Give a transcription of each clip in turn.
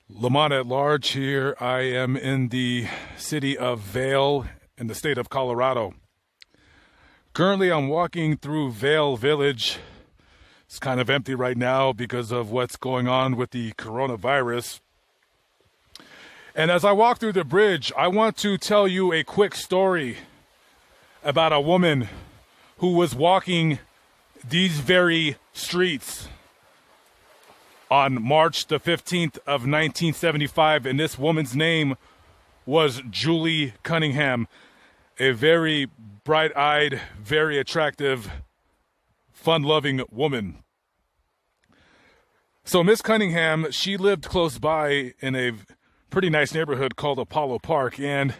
Lamont at large here. I am in the city of Vail in the state of Colorado. Currently, I'm walking through Vail Village. It's kind of empty right now because of what's going on with the coronavirus. And as I walk through the bridge, I want to tell you a quick story about a woman who was walking these very streets on March the 15th of 1975, and this woman's name was Julie Cunningham, a very bright-eyed, very attractive, fun-loving woman. So Miss Cunningham, she lived close by in a pretty nice neighborhood called Apollo Park, and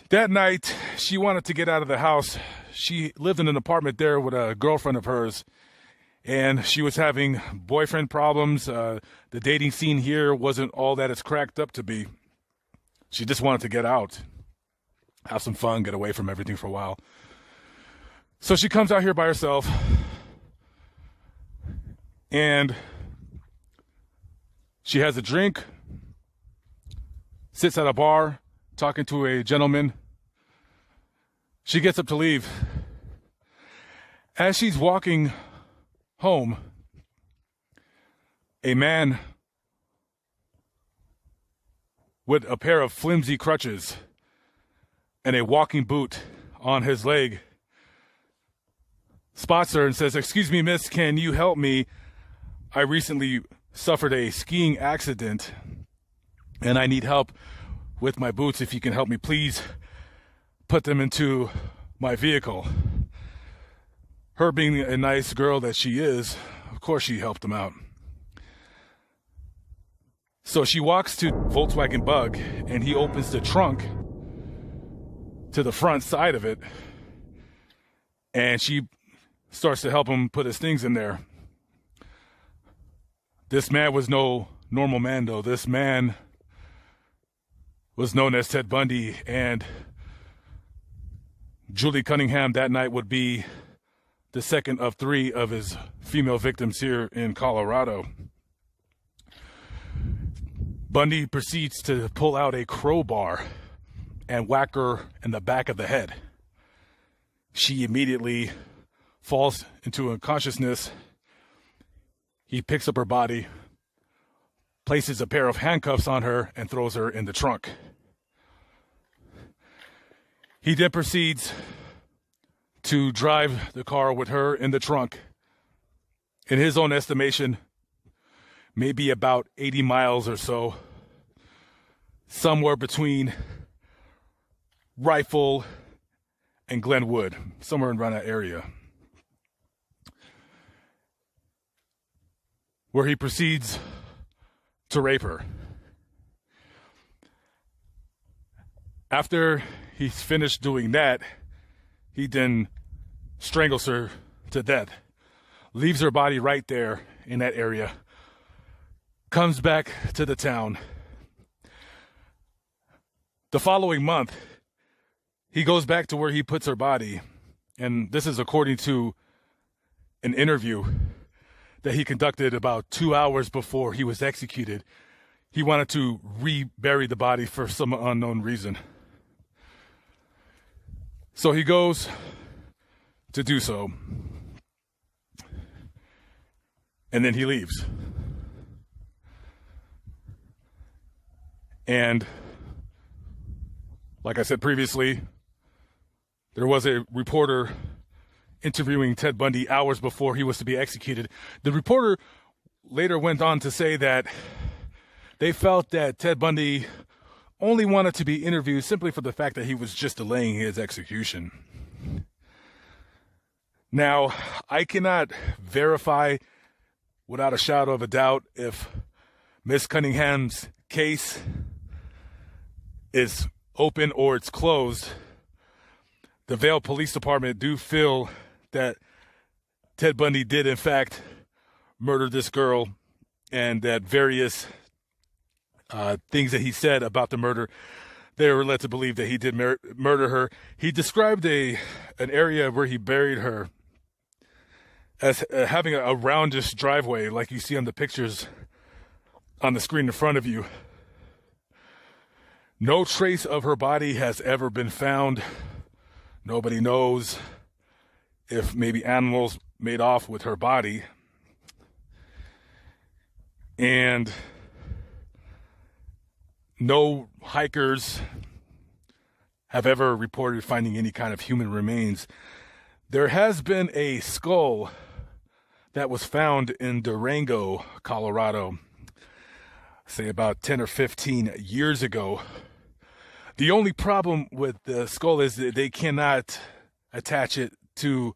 that night she wanted to get out of the house. She lived in an apartment there with a girlfriend of hers, and she was having boyfriend problems. The dating scene here wasn't all that it's cracked up to be. She just wanted to get out, have some fun, get away from everything for a while. So she comes out here by herself, and she has a drink, sits at a bar, talking to a gentleman. She gets up to leave. As she's walking home, a man with a pair of flimsy crutches and a walking boot on his leg spots her and says, "Excuse me, miss, can you help me? I recently suffered a skiing accident and I need help with my boots. If you can help me, please put them into my vehicle." Her being a nice girl that she is, of course she helped him out. So she walks to Volkswagen Bug and he opens the trunk to the front side of it, and she starts to help him put his things in there. This man was no normal man, though. This man was known as Ted Bundy, and Julie Cunningham that night would be the second of three of his female victims here in Colorado. Bundy proceeds to pull out a crowbar and whack her in the back of the head. She immediately falls into unconsciousness. He picks up her body, places a pair of handcuffs on her, and throws her in the trunk. He then proceeds to drive the car with her in the trunk, in his own estimation, maybe about 80 miles or so, somewhere between Rifle and Glenwood, somewhere around that area, where he proceeds to rape her. After he's finished doing that, he then strangles her to death, leaves her body right there in that area, comes back to the town. The following month, he goes back to where he puts her body, and this is according to an interview that he conducted about 2 hours before he was executed. He wanted to rebury the body for some unknown reason. So he goes to do so, and then he leaves. And like I said previously, there was a reporter interviewing Ted Bundy hours before he was to be executed. The reporter later went on to say that they felt that Ted Bundy only wanted to be interviewed simply for the fact that he was just delaying his execution. Now, I cannot verify without a shadow of a doubt if Miss Cunningham's case is open or it's closed. The Vail Police Department do feel that Ted Bundy did, in fact, murder this girl, and that various things that he said about the murder, they were led to believe that he did murder her. He described an area where he buried her as having a roundish driveway like you see on the pictures on the screen in front of you. No trace of her body has ever been found. Nobody knows if maybe animals made off with her body. And no hikers have ever reported finding any kind of human remains. There has been a skull that was found in Durango, Colorado, say about 10 or 15 years ago. The only problem with the skull is that they cannot attach it to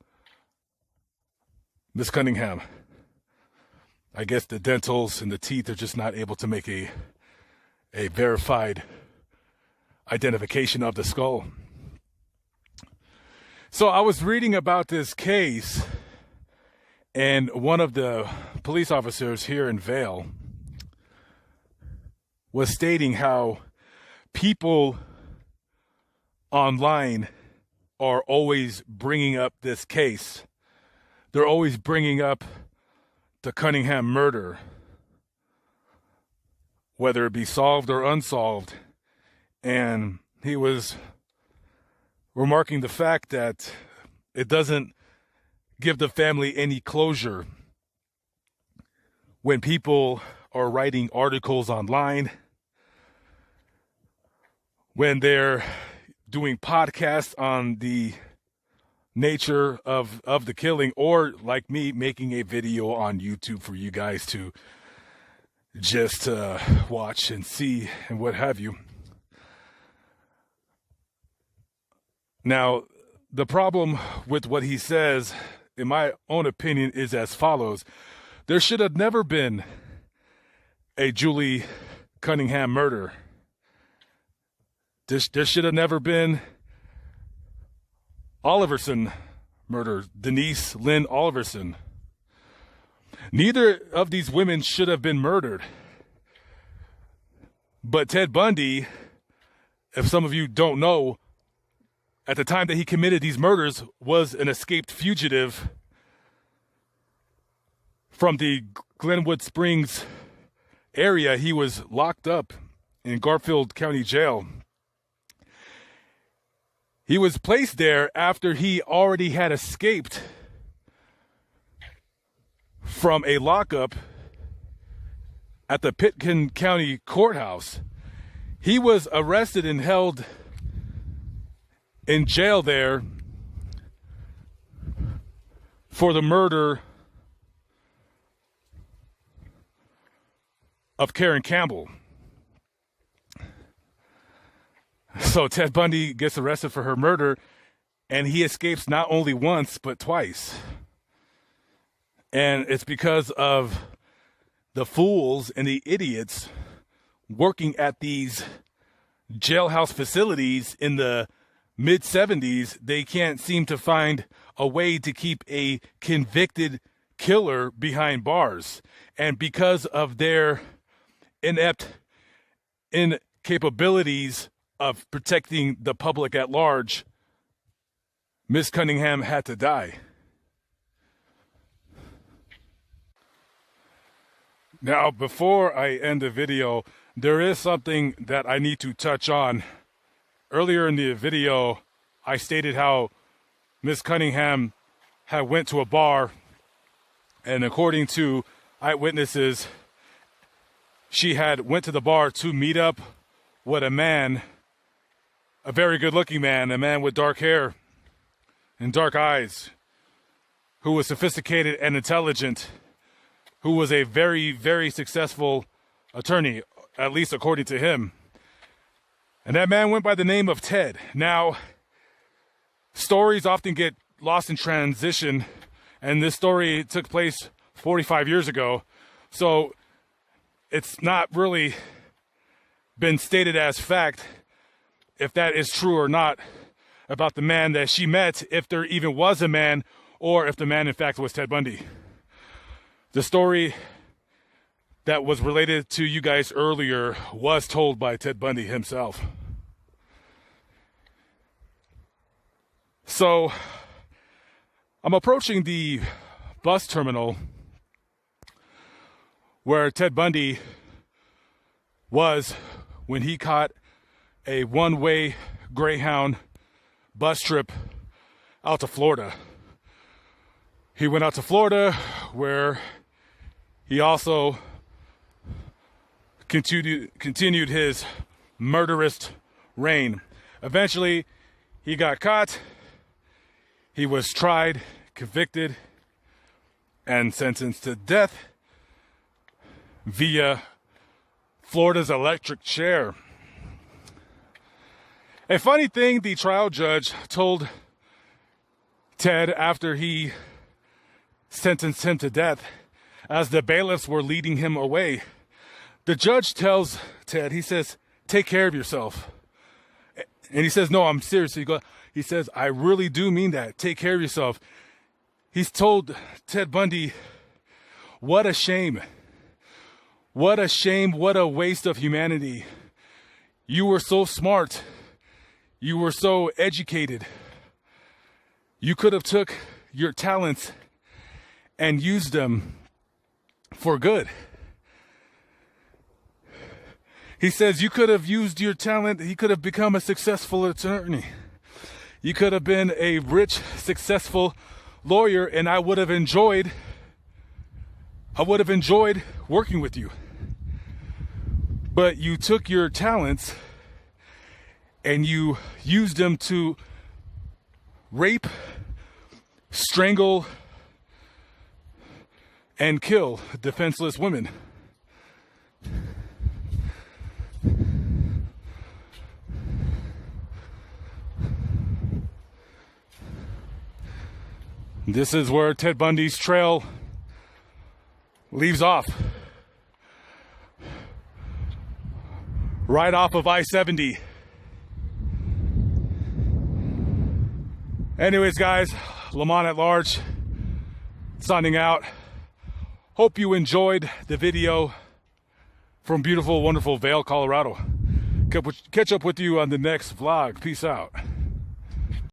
Miss Cunningham. I guess the dentals and the teeth are just not able to make a verified identification of the skull. So I was reading about this case, and one of the police officers here in Vail was stating how people online are always bringing up this case. They're always bringing up the Cunningham murder, whether it be solved or unsolved. And he was remarking the fact that it doesn't give the family any closure when people are writing articles online, when they're doing podcasts on the nature of the killing, or like me, making a video on YouTube for you guys to just watch and see and what have you. Now, the problem with what he says, in my own opinion, is as follows. There should have never been a Julie Cunningham murder. There should have never been Oliverson murder, Denise Lynn Oliverson. Neither of these women should have been murdered. But Ted Bundy, if some of you don't know, at the time that he committed these murders, was an escaped fugitive from the Glenwood Springs area. He was locked up in Garfield County Jail. He was placed there after he already had escaped from a lockup at the Pitkin County Courthouse. He was arrested and held in jail there for the murder of Karen Campbell. So Ted Bundy gets arrested for her murder, and he escapes not only once, but twice. And it's because of the fools and the idiots working at these jailhouse facilities in the mid-70s. They can't seem to find a way to keep a convicted killer behind bars. And because of their inept incapabilities of protecting the public at large, Miss Cunningham had to die. Now, before I end the video, there is something that I need to touch on. Earlier in the video, I stated how Miss Cunningham had went to a bar, and according to eyewitnesses, she had went to the bar to meet up with a man, a very good-looking man, a man with dark hair and dark eyes, who was sophisticated and intelligent, who was a very, very successful attorney, at least according to him. And that man went by the name of Ted. Now, stories often get lost in transition, and this story took place 45 years ago, so it's not really been stated as fact if that is true or not about the man that she met, if there even was a man, or if the man in fact was Ted Bundy. The story that was related to you guys earlier was told by Ted Bundy himself. So I'm approaching the bus terminal where Ted Bundy was when he caught a one-way Greyhound bus trip out to Florida. He went out to Florida where he also continued his murderous reign. Eventually, he got caught. He was tried, convicted, and sentenced to death via Florida's electric chair. A funny thing the trial judge told Ted after he sentenced him to death, as the bailiffs were leading him away, the judge tells Ted, he says, "Take care of yourself." And he says, "No, I'm serious." He says, "I really do mean that. Take care of yourself." He's told Ted Bundy, what a shame. What a shame. What a waste of humanity. You were so smart. You were so educated. You could have took your talents and used them for good. He says you could have used your talent. He could have become a successful attorney. You could have been a rich, successful lawyer, and I would have enjoyed working with you. But you took your talents and you used them to rape, strangle, and kill defenseless women. This is where Ted Bundy's trail leaves off. Right off of I-70. Anyways, guys, Lamont at large, signing out. Hope you enjoyed the video from beautiful, wonderful Vail, Colorado. Catch up with you on the next vlog. Peace out.